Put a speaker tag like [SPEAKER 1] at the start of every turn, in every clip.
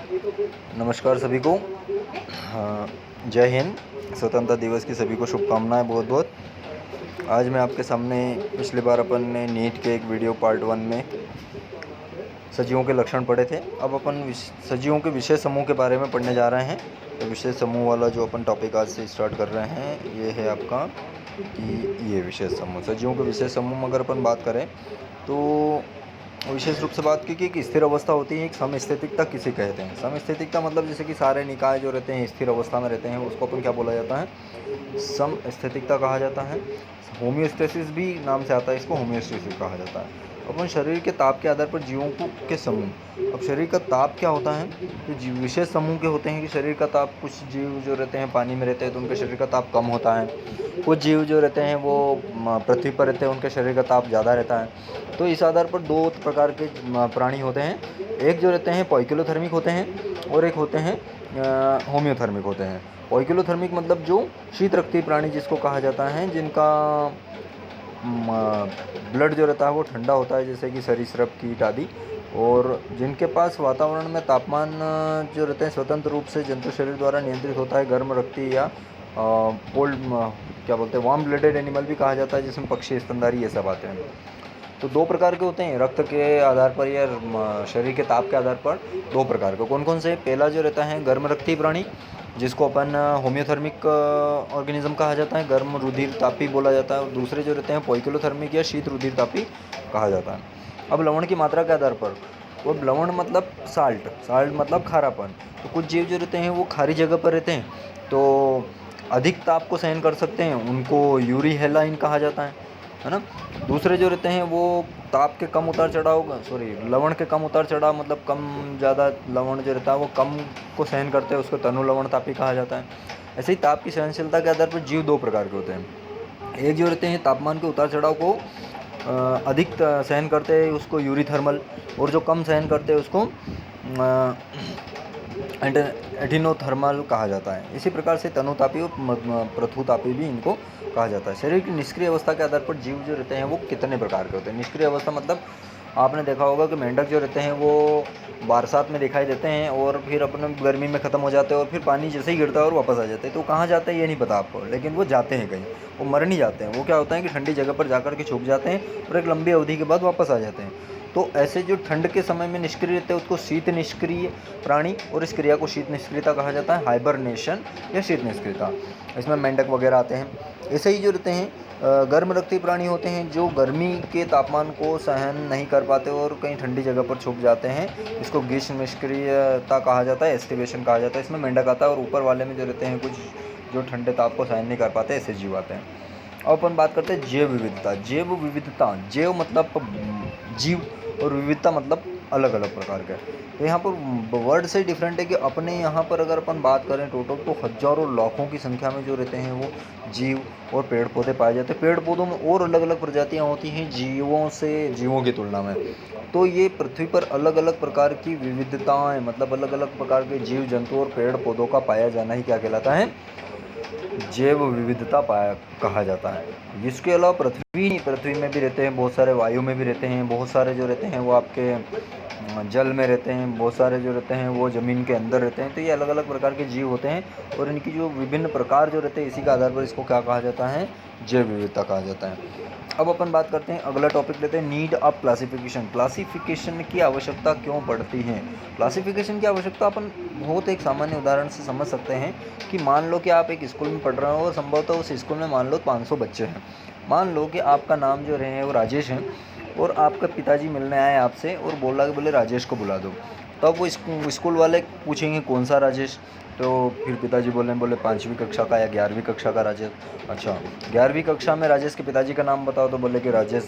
[SPEAKER 1] नमस्कार सभी को। हाँ, जय हिंद। स्वतंत्रता दिवस की सभी को शुभकामनाएं बहुत बहुत। आज मैं आपके सामने पिछली बार अपन ने नीट के एक वीडियो पार्ट 1 में सजीवों के लक्षण पढ़े थे। अब अपन सजीवों के विशेष समूह के बारे में पढ़ने जा रहे हैं। तो विशेष समूह वाला जो अपन टॉपिक आज से स्टार्ट कर रहे हैं ये है आपका कि ये विशेष समूह, सजीवों के विशेष समूह में अगर अपन बात करें तो विशेष रूप से बात की कि स्थिर अवस्था होती है, एक समस्थितिकता किसे कहते हैं। समस्थितिकता मतलब जैसे कि सारे निकाय जो रहते हैं स्थिर अवस्था में रहते हैं, उसको अपन क्या बोला जाता है, समस्थितिकता कहा जाता है। होम्योस्टेसिस भी नाम से आता है, इसको होम्योस्टेसिस कहा जाता है। अपन शरीर के ताप के आधार पर जीवों के समूह। अब शरीर का ताप क्या होता है, तो जीव विशेष समूह के होते हैं कि शरीर का ताप, कुछ जीव जो रहते हैं पानी में रहते हैं तो उनके शरीर का ताप कम होता है, कुछ जीव जो रहते हैं वो पृथ्वी पर रहते हैं उनके शरीर का ताप ज़्यादा रहता है। तो इस आधार पर दो प्रकार के प्राणी होते हैं, एक जो रहते हैं पॉइकिलोथर्मिक होते हैं और एक होते हैं होम्योथर्मिक होते हैं। पॉइकिलोथर्मिक मतलब जो शीत रक्तीय प्राणी जिसको कहा जाता है, जिनका ब्लड जो रहता है वो ठंडा होता है, जैसे कि सरीसृप, कीट आदि, और जिनके पास वातावरण में तापमान जो रहते हैं स्वतंत्र रूप से जंतु शरीर द्वारा नियंत्रित होता है, गर्म रक्तीय या कोल्ड क्या बोलते हैं वार्म ब्लडेड एनिमल भी कहा जाता है, जिसमें पक्षी, स्तनधारी ये सब आते हैं। तो दो प्रकार के होते हैं, रक्त के आधार पर या शरीर के ताप के आधार पर दो प्रकार के। कौन कौन से? पहला जो रहता है गर्म रक्तीय प्राणी, जिसको अपन होम्योथर्मिक ऑर्गेनिज्म कहा जाता है, गर्म रुधिर तापी बोला जाता है, और दूसरे जो रहते हैं पॉइकिलोथर्मिक या शीत रुधिर तापी कहा जाता है। अब लवण की मात्रा के आधार पर, वो लवण मतलब साल्ट, साल्ट मतलब खारापन। तो कुछ जीव जो रहते हैं वो खारी जगह पर रहते हैं तो अधिक ताप को सहन कर सकते हैं, उनको यूरी हेलाइन कहा जाता है ना। दूसरे जो रहते हैं वो ताप के कम उतार चढ़ाव, लवण के कम उतार चढ़ाव मतलब कम ज़्यादा लवण जो रहता है वो कम को सहन करते हैं, उसको तनु लवण तापी कहा जाता है। ऐसे ही ताप की सहनशीलता के आधार पर जीव दो प्रकार के होते हैं। एक जो रहते हैं तापमान के उतार चढ़ाव को अधिक सहन करते हैं, उसको यूरीथर्मल, और जो कम सहन करते हैं उसको एडिनोथर्मल कहा जाता है। इसी प्रकार से तनुतापी और पृथुतापी भी इनको कहा जाता है। शरीर की निष्क्रिय अवस्था के आधार पर जीव जो रहते हैं वो कितने प्रकार के होते हैं। निष्क्रिय अवस्था मतलब आपने देखा होगा कि मेंढक जो रहते हैं वो बरसात में दिखाई देते हैं और फिर अपने गर्मी में ख़त्म हो जाते हैं, और फिर पानी जैसे ही गिरता है और वापस आ जाते हैं। तो कहाँ जाते हैं ये नहीं पता आपको, लेकिन वो जाते हैं कहीं, वो मर नहीं जाते हैं। वो क्या होता है कि ठंडी जगह पर जाकर के छुप जाते हैं और एक लंबी अवधि के बाद वापस आ जाते हैं। तो ऐसे जो ठंड के समय में निष्क्रिय रहते हैं उसको शीत निष्क्रिय प्राणी, और इस क्रिया को शीत निष्क्रियता कहा जाता है, हाइबरनेशन या शीत निष्क्रियता। इसमें मेंढक वगैरह आते हैं। ऐसे ही जो रहते हैं गर्म रक्तीय प्राणी होते हैं, जो गर्मी के तापमान को सहन नहीं कर पाते और कहीं ठंडी जगह पर छुप जाते हैं। इसको ग्रीष्म निष्क्रियता कहा जाता है, एस्टिवेशन कहा जाता है। इसमें मेंढक आता है, और ऊपर वाले में जो रहते हैं कुछ जो ठंडे ताप को सहन नहीं कर पाते, ऐसे जीव आते हैं। अब अपन बात करते हैं जैव विविधता। जैव विविधता, जैव मतलब जीव और विविधता मतलब अलग अलग प्रकार का। तो यहाँ पर वर्ड से डिफरेंट है कि अपने यहाँ पर अगर अपन बात करें टोटल तो हजारों लाखों की संख्या में जो रहते हैं वो जीव और पेड़ पौधे पाए जाते हैं। पेड़ पौधों में और अलग अलग प्रजातियाँ होती हैं जीवों की तुलना में। तो ये पृथ्वी पर अलग अलग प्रकार की विविधताएँ, मतलब अलग अलग प्रकार के जीव जंतु और पेड़ पौधों का पाया जाना ही क्या कहलाता है, जैव विविधता कहा जाता है। इसके अलावा पृथ्वी में भी रहते हैं बहुत सारे, वायु में भी रहते हैं बहुत सारे, जो रहते हैं वो आपके जल में रहते हैं बहुत सारे, जो रहते हैं वो ज़मीन के अंदर रहते हैं। तो ये अलग अलग प्रकार के जीव होते हैं, और इनकी जो विभिन्न प्रकार जो रहते हैं इसी के आधार पर इसको क्या कहा जाता है, जैव विविधता कहा जाता है। अब अपन बात करते हैं, अगला टॉपिक लेते हैं, नीड ऑफ क्लासिफिकेशन। क्लासिफिकेशन की आवश्यकता क्यों पड़ती है। क्लासिफिकेशन की आवश्यकता अपन बहुत एक सामान्य उदाहरण से समझ सकते हैं कि मान लो कि आप एक स्कूल में पढ़ रहे हो और संभवतः उस स्कूल में मान लो 500 बच्चे हैं। मान लो कि आपका नाम जो रहे वो राजेश है, और आपके पिताजी मिलने आए आपसे और बोले राजेश को बुला दो। तब वो स्कूल वाले पूछेंगे कौन सा राजेश, तो फिर पिताजी बोले 5वीं कक्षा का या 11वीं कक्षा का राजेश। अच्छा, 11वीं कक्षा में राजेश के पिताजी का नाम बताओ, तो बोले कि राजेश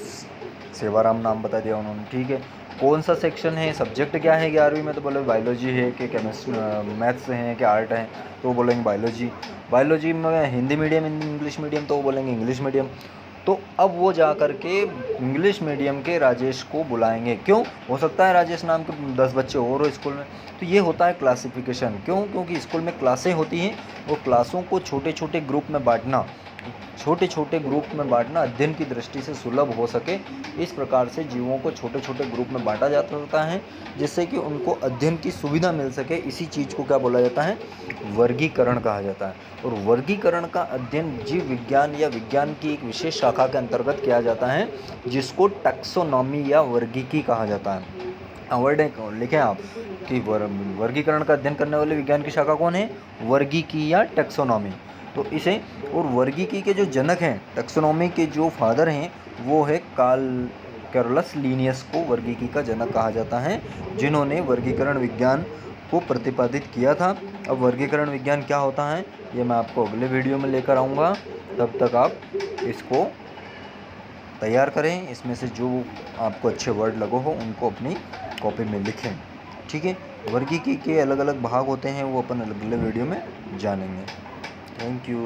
[SPEAKER 1] सेवाराम नाम बता दिया उन्होंने। ठीक है, कौन सा सेक्शन है, सब्जेक्ट क्या है 11वीं में, तो बोले बायोलॉजी है कि केमिस्ट्री मैथ्स है कि आर्ट है, तो वो बोलेंगे बायोलॉजी। बायोलॉजी में हिंदी मीडियम इंग्लिश मीडियम, तो वो बोलेंगे इंग्लिश मीडियम। तो अब वो जा कर के इंग्लिश मीडियम के राजेश को बुलाएंगे। क्यों? हो सकता है राजेश नाम के 10 बच्चे और हो स्कूल में। तो ये होता है क्लासिफिकेशन। क्यों? क्योंकि स्कूल में क्लासें होती हैं, वो क्लासों को छोटे छोटे ग्रुप में बांटना, छोटे छोटे ग्रुप में बांटना अध्ययन की दृष्टि से सुलभ हो सके, इस प्रकार से जीवों को छोटे छोटे ग्रुप में बांटा जाता है जिससे कि उनको अध्ययन की सुविधा मिल सके। इसी चीज़ को क्या बोला जाता है, वर्गीकरण कहा जाता है। और वर्गीकरण का अध्ययन जीव विज्ञान या विज्ञान की एक विशेष शाखा के अंतर्गत किया जाता है जिसको टैक्सोनॉमी या वर्गीकी कहा जाता है। वर्ड लिखें आप कि वर्गीकरण का अध्ययन करने वाले विज्ञान की शाखा कौन है, वर्गीकी या टैक्सोनॉमी। तो इसे, और वर्गीकी के जो जनक हैं, टैक्सोनॉमी के जो फादर हैं, वो है कैरोलस लिनियस को वर्गीकी का जनक कहा जाता है, जिन्होंने वर्गीकरण विज्ञान को प्रतिपादित किया था। अब वर्गीकरण विज्ञान क्या होता है ये मैं आपको अगले वीडियो में लेकर आऊँगा। तब तक आप इसको तैयार करें, इसमें से जो आपको अच्छे वर्ड लगो हो उनको अपनी कॉपी में लिखें, ठीक है। वर्गीकी के अलग अलग भाग होते हैं, वो अपन अगले वीडियो में जानेंगे। Thank you.